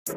Hey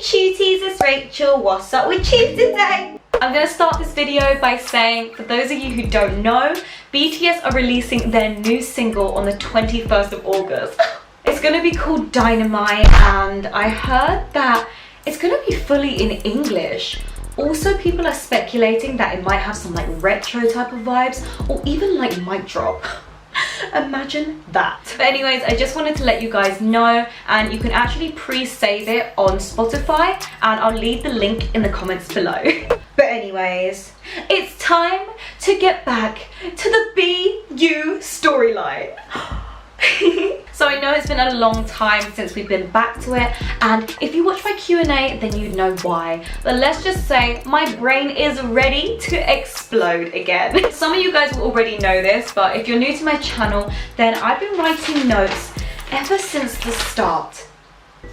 cuties, it's Rachel. What's up with Chiu today? I'm gonna start this video by saying, for those of you who don't know, BTS are releasing their new single on the 21st of August. It's gonna be called Dynamite, and I heard that it's gonna be fully in English. Also, people are speculating that it might have some like retro type of vibes, or even like mic drop. Imagine that. But anyways, I just wanted to let you guys know, and you can actually pre-save it on Spotify, and I'll leave the link in the comments below. But anyways, it's time to get back to the BU storyline. So I know it's been a long time since we've been back to it, and if you watch my Q&A then you'd know why. But let's just say my brain is ready to explode again. Some of you guys will already know this, but if you're new to my channel, then I've been writing notes ever since the start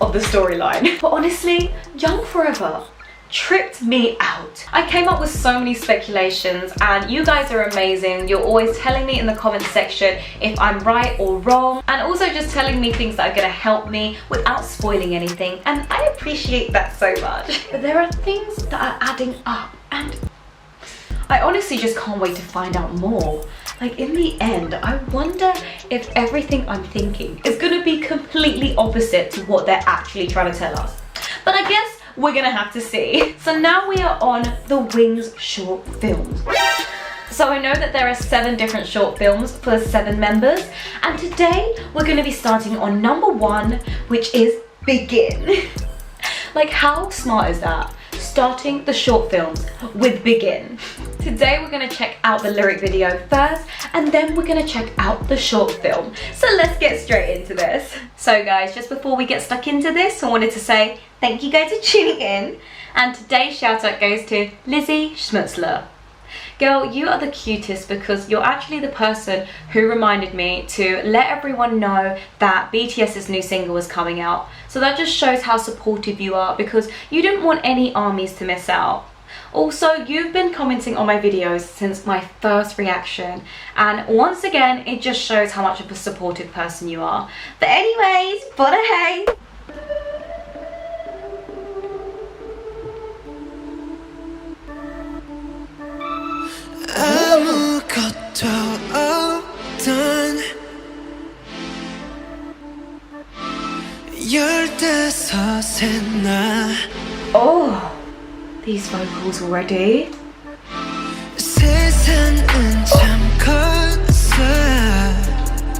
of the storyline. But honestly, Young Forever tripped me out. I came up with so many speculations, and you guys are amazing. You're always telling me in the comment section if I'm right or wrong, and also just telling me things that are gonna help me without spoiling anything, and I appreciate that so much. But there are things that are adding up, and I honestly just can't wait to find out more. Like, in the end, I wonder if everything I'm thinking is gonna be completely opposite to what they're actually trying to tell us. But I guess we're gonna have to see. So now we are on the Wings short films. So I know that there are 7 different short films for the 7 members, and today we're gonna be starting on number 1, which is Begin. Like, how smart is that? Starting the short films with Begin. Today we're gonna check out the lyric video first, and then we're gonna check out the short film. So let's get straight into this. So guys, just before we get stuck into this, I wanted to say thank you guys for tuning in, and today's shout out goes to Lizzie Schmutzler. Girl, you are the cutest because you're actually the person who reminded me to let everyone know that BTS's new single was coming out. So that just shows how supportive you are, because you didn't want any armies to miss out. Also, you've been commenting on my videos since my first reaction, and once again, it just shows how much of a supportive person you are. But anyways, but hey! 아무것도 없던 열대서새 나. Oh, these vocals already. 세상은 참 컸어.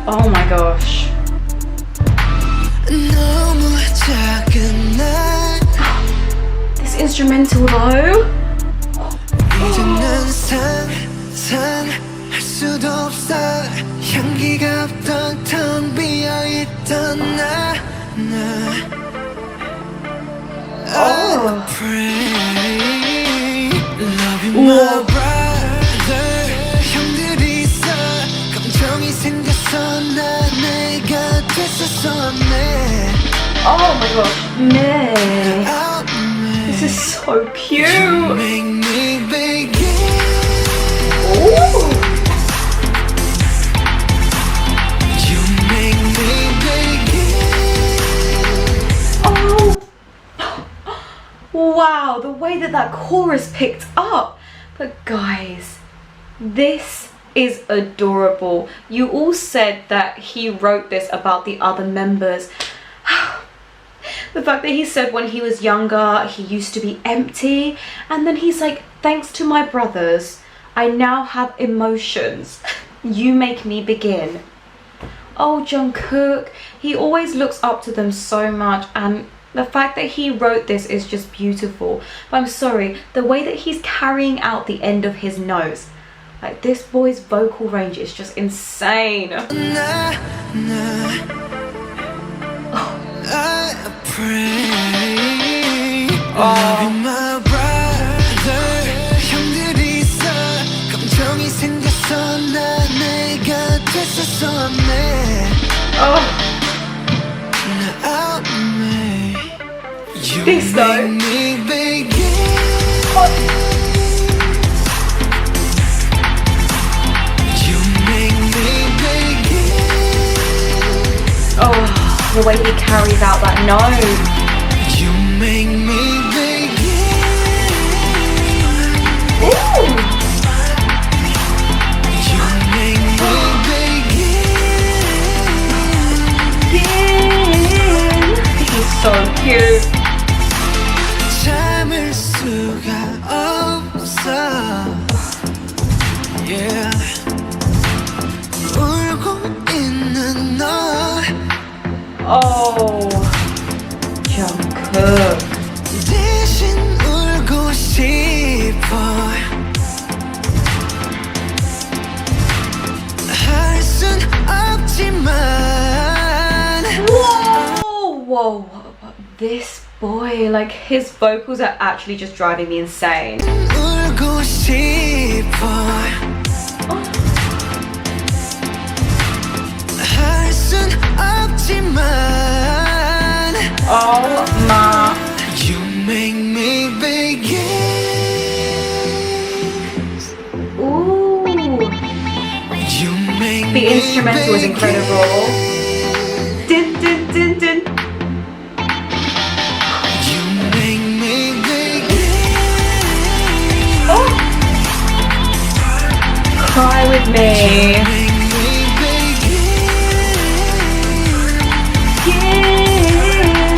Oh my gosh. 너무 작은 나. This instrumental though. 이제는 상상할 수도 없어. 향기가 없던 텅 비어있던 나. Oh. Pray, love you my brother. 형들이 있어. 감정이 생겼어. 나 내가 됐었어. 네. Oh my gosh. Man. This is so cute. You make me begin. Ooh. You make me begin. Oh. Wow, the way that that chorus picked up. But guys, this is adorable. You all said that he wrote this about the other members. The fact that he said when he was younger, he used to be empty, and then he's like, thanks to my brothers, I now have emotions. You make me begin. Oh, Jungkook, he always looks up to them so much, and the fact that he wrote this is just beautiful. But I'm sorry, the way that he's carrying out the end of his nose, like, this boy's vocal range is just insane. I pray, love you my brother. 형들이 있어. 감정이 생겼어. 나 내가 됐었어. 네. This though. the way he carries out that note. You make me begin. Ooh. You make me begin. He's so cute. 참을 수가 없어. Yeah. 울고 있는 너. Oh, Jungkook. 대신 울고 싶어. 할 순 없지만. Whoa, this boy, like his vocals are actually just driving me insane. 울고 싶어. 할 순 없지만. Oh my. You make me begin. Ooh. You make The instrumental is incredible. Dun, dun, dun, dun. You make me begin. Oh. Cry with me. Make me Yeah.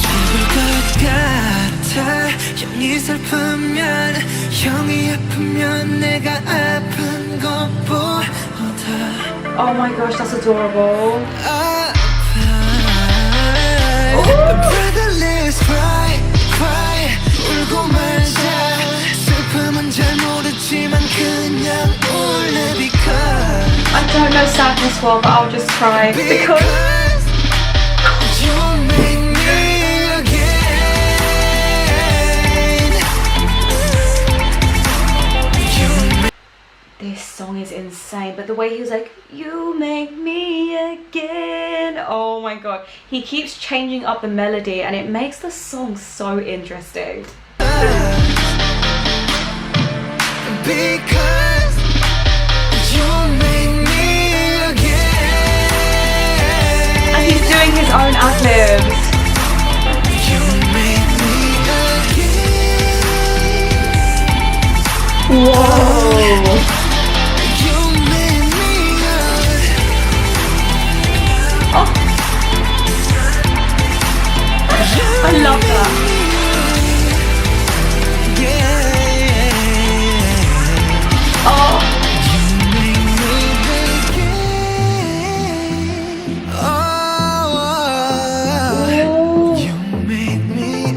죽을 것 같아. 형이 슬프면 형이 아프면 내가 아픈 것보다 Oh my gosh, that's adorable. Brotherless cry, cry 울고 말자 슬픔은 잘 모르지만 그냥 울래 because I don't know sadness well, but I'll just cry because you make me again. You this song is insane. But the way he was like, you make me again. Oh my god. He keeps changing up the melody and it makes the song so interesting. because you make me again. And he's doing his own ad-libs. You make me again. Whoa. You make me again. Oh. I love that. Yeah. Oh. You make me again. Oh. Ooh. You make me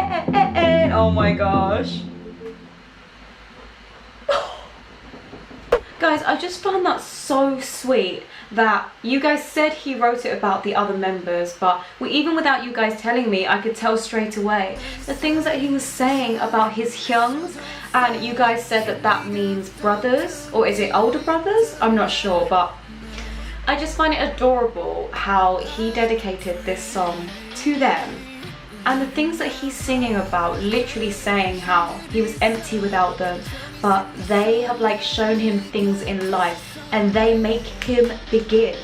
again. Oh my gosh. Guys, I just found that so sweet that you guys said he wrote it about the other members, but even without you guys telling me, I could tell straight away the things that he was saying about his hyungs, and you guys said that that means brothers, or is it older brothers? I'm not sure, but I just find it adorable how he dedicated this song to them. And the things that he's singing about, literally saying how he was empty without them, but they have like shown him things in life and they make him begin.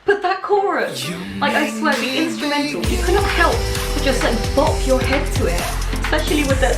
But that chorus, like I swear, the instrumental, you cannot help but just like bop your head to it, especially with the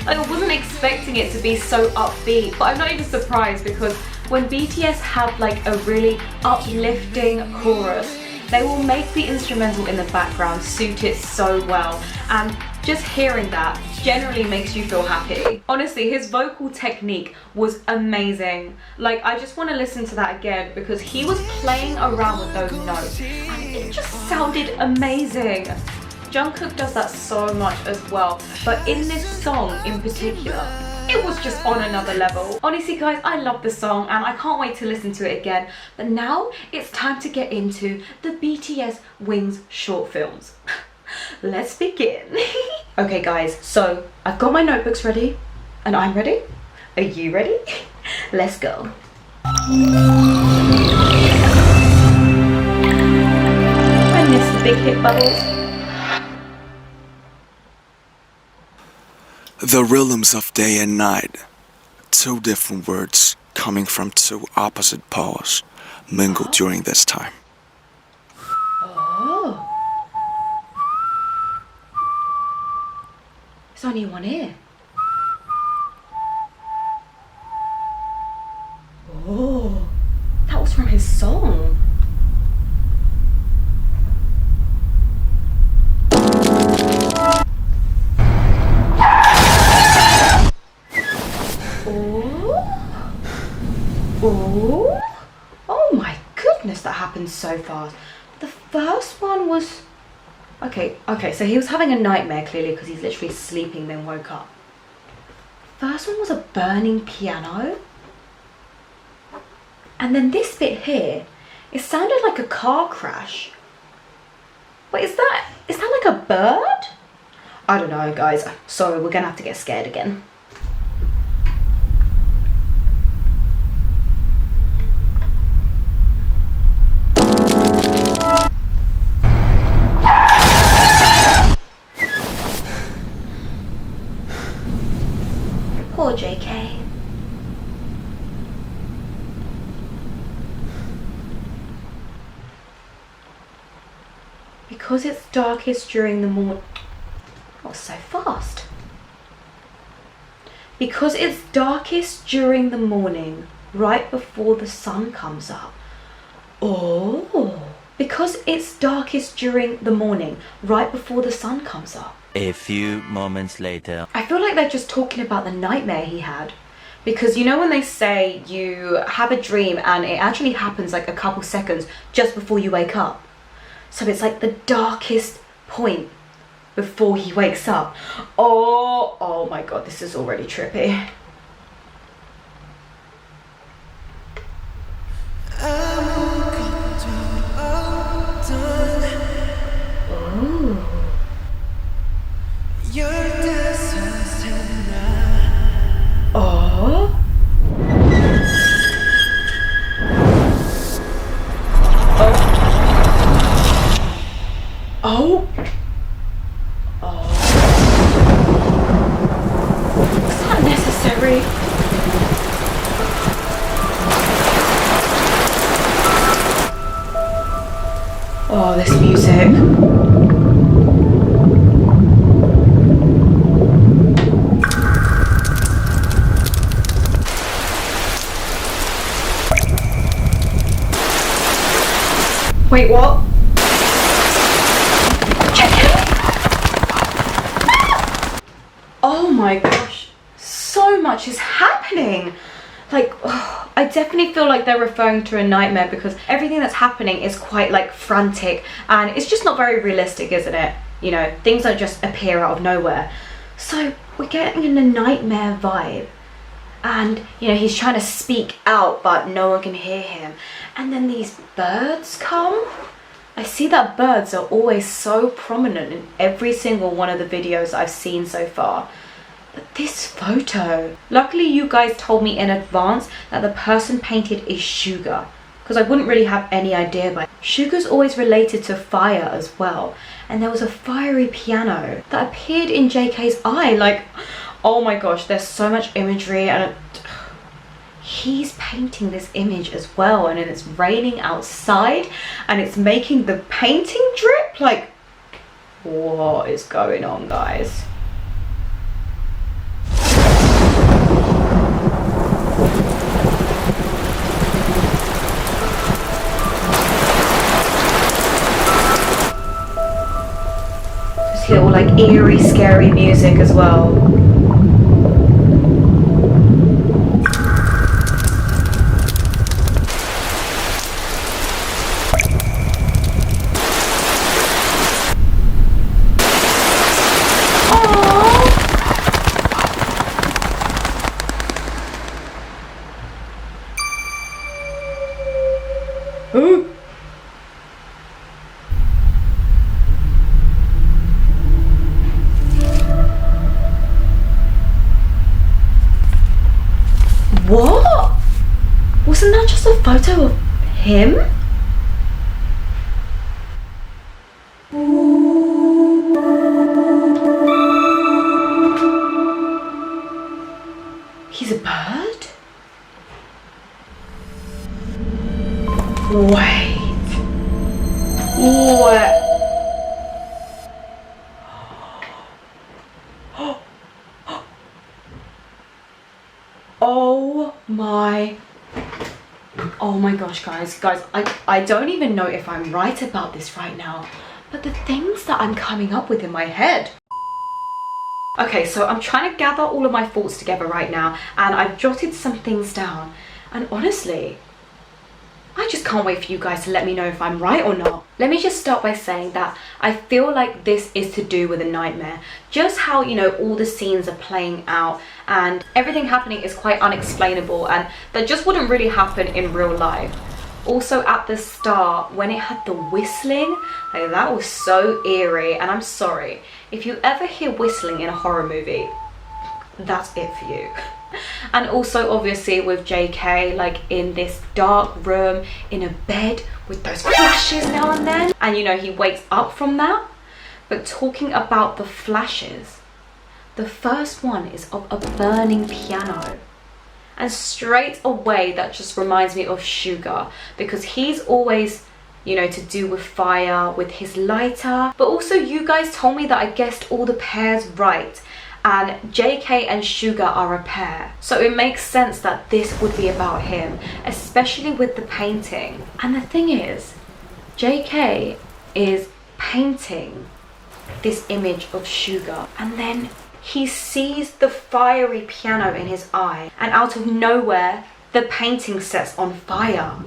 I wasn't expecting it to be so upbeat, but I'm not even surprised because when BTS have like a really uplifting chorus, they will make the instrumental in the background suit it so well, and just hearing that generally makes you feel happy. Honestly, his vocal technique was amazing. Like, I just want to listen to that again because he was playing around with those notes and it just sounded amazing. Jungkook does that so much as well, but in this song in particular, it was just on another level. Honestly guys, I love the song and I can't wait to listen to it again. But now it's time to get into the BTS Wings short films. Let's begin. Okay guys, so I've got my notebooks ready and I'm ready. Are you ready? Let's go. I miss the big hit bubbles. The rhythms of day and night two different words coming from two opposite poles mingled during this time. Oh. There's only one ear. Oh, that was from his song. Oh, oh my goodness, that happened so fast. The first one was, okay, so he was having a nightmare clearly because he's literally sleeping then woke up. First one was a burning piano. And then this bit here, it sounded like a car crash. Wait, is that like a bird? I don't know, guys. Sorry, we're gonna have to get scared again. Poor JK. Because it's darkest during the morning. Oh, so fast. Because it's darkest during the morning, right before the sun comes up. Oh. Because it's darkest during the morning, right before the sun comes up. A few moments later. I feel like they're just talking about the nightmare he had. Because you know when they say you have a dream and it actually happens like a couple seconds just before you wake up. So it's like the darkest point before he wakes up. Oh my god, this is already trippy. Oh. Oh. Oh. Is that necessary? Oh, this music. Wait, what? Oh my gosh, so much is happening. Like, oh, I definitely feel like they're referring to a nightmare because everything that's happening is quite like frantic and it's just not very realistic, isn't it? You know, things don't just appear out of nowhere. So we're getting in a nightmare vibe. And, you know, he's trying to speak out, but no one can hear him. And then these birds come. I see that birds are always so prominent in every single one of the videos I've seen so far. But this photo, luckily you guys told me in advance that the person painted is Sugar, because I wouldn't really have any idea, but Sugar's always related to fire as well. And there was a fiery piano that appeared in JK's eye. Like, oh my gosh, there's so much imagery and he's painting this image as well, and it's raining outside and it's making the painting drip. Like, what is going on, guys? This little like eerie, scary music as well. Ooh. What? Wasn't that just a photo of him? He's a bird? Wait. What? Oh my gosh, guys, I don't even know if I'm right about this right now, but the things that I'm coming up with in my head. Okay, so I'm trying to gather all of my thoughts together right now, and I've jotted some things down, and honestly, I just can't wait for you guys to let me know if I'm right or not. Let me just start by saying that I feel like this is to do with a nightmare. Just how, you know, all the scenes are playing out and everything happening is quite unexplainable, and that just wouldn't really happen in real life. Also at the start, when it had the whistling, like that was so eerie, and I'm sorry, if you ever hear whistling in a horror movie, that's it for you. And also obviously with JK, like in this dark room in a bed with those flashes now and then, and you know he wakes up from that. But talking about the flashes, the first one is of a burning piano, and straight away that just reminds me of Suga, because he's always, you know, to do with fire with his lighter. But also you guys told me that I guessed all the pairs right, and JK and Suga are a pair, so it makes sense that this would be about him, especially with the painting. And the thing is, JK is painting this image of Suga, and then he sees the fiery piano in his eye, and out of nowhere the painting sets on fire.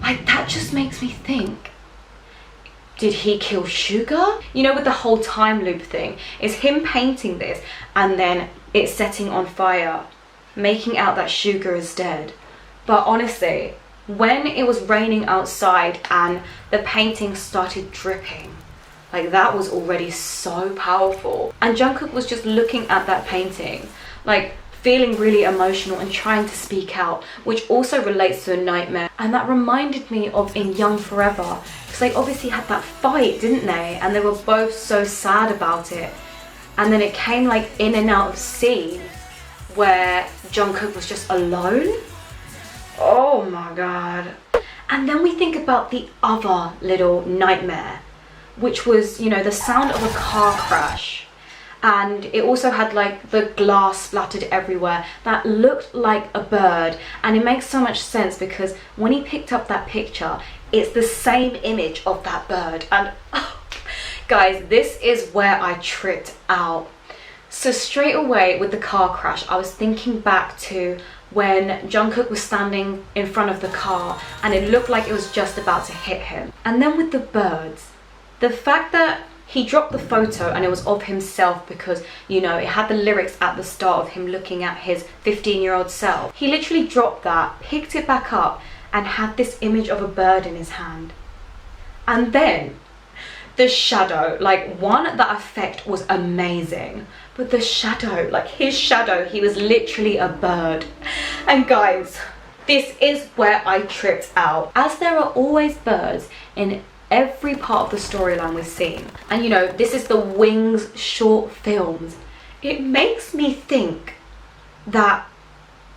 Like, that just makes me think, did he kill Suga? You know, with the whole time loop thing, is him painting this and then it's setting on fire, making out that Suga is dead. But honestly, when it was raining outside and the painting started dripping, like that was already so powerful. And Jungkook was just looking at that painting, like feeling really emotional and trying to speak out, which also relates to a nightmare. And that reminded me of in Young Forever, because they obviously had that fight, didn't they? And they were both so sad about it. And then it came like in and out of scene where Jungkook was just alone. Oh my god. And then we think about the other little nightmare, which was, you know, the sound of a car crash. And it also had like the glass splattered everywhere that looked like a bird. And it makes so much sense because when he picked up that picture, it's the same image of that bird. And oh, guys, this is where I tripped out. So straight away with the car crash, I was thinking back to when Jungkook was standing in front of the car and it looked like it was just about to hit him. And then with the birds, the fact that he dropped the photo and it was of himself because, you know, it had the lyrics at the start of him looking at his 15-year-old self. He literally dropped that, picked it back up and had this image of a bird in his hand. And then the shadow, like one, that effect was amazing, but the shadow, like his shadow, he was literally a bird. And guys, this is where I tripped out, as there are always birds in every part of the storyline we've seen. And you know, this is the Wings short films. It makes me think that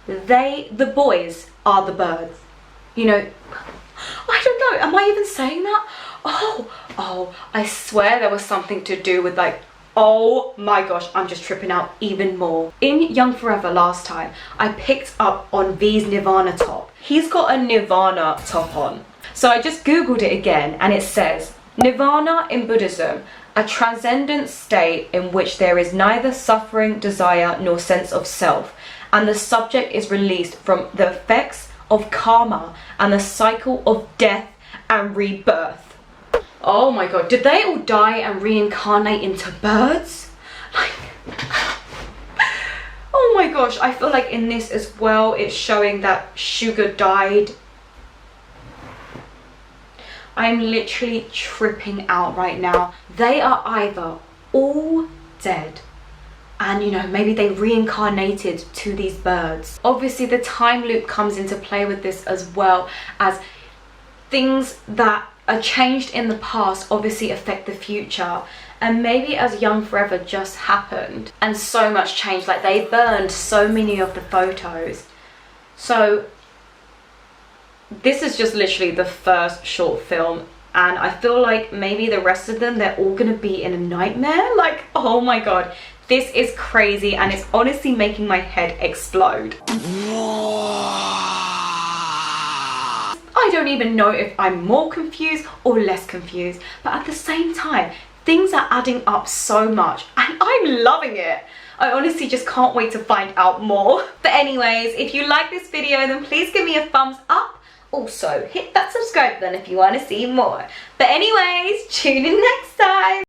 the boys are the birds. You know, I don't know, am I even saying that? Oh, I swear there was something to do with like, oh my gosh, I'm just tripping out even more. In Young Forever last time, I picked up on V's Nirvana top. He's got a Nirvana top on. So I just googled it again and it says, Nirvana in Buddhism, a transcendent state in which there is neither suffering, desire, nor sense of self, and the subject is released from the effects of karma and the cycle of death and rebirth. Oh my god, did they all die and reincarnate into birds? Like, oh my gosh, I feel like in this as well, it's showing that Suga died. I'm literally tripping out right now. They are either all dead and, you know, maybe they reincarnated to these birds. Obviously the time loop comes into play with this as well, as things that are changed in the past obviously affect the future. And maybe as Young Forever just happened and so much changed, like they burned so many of the photos. So this is just literally the first short film, and I feel like maybe the rest of them, they're all gonna be in a nightmare. Like, oh my god, this is crazy, and it's honestly making my head explode. I don't even know if I'm more confused or less confused, but at the same time, things are adding up so much and I'm loving it. I honestly just can't wait to find out more. But anyways, if you like this video, then please give me a thumbs up. Also, hit that subscribe button if you want to see more. But anyways, tune in next time.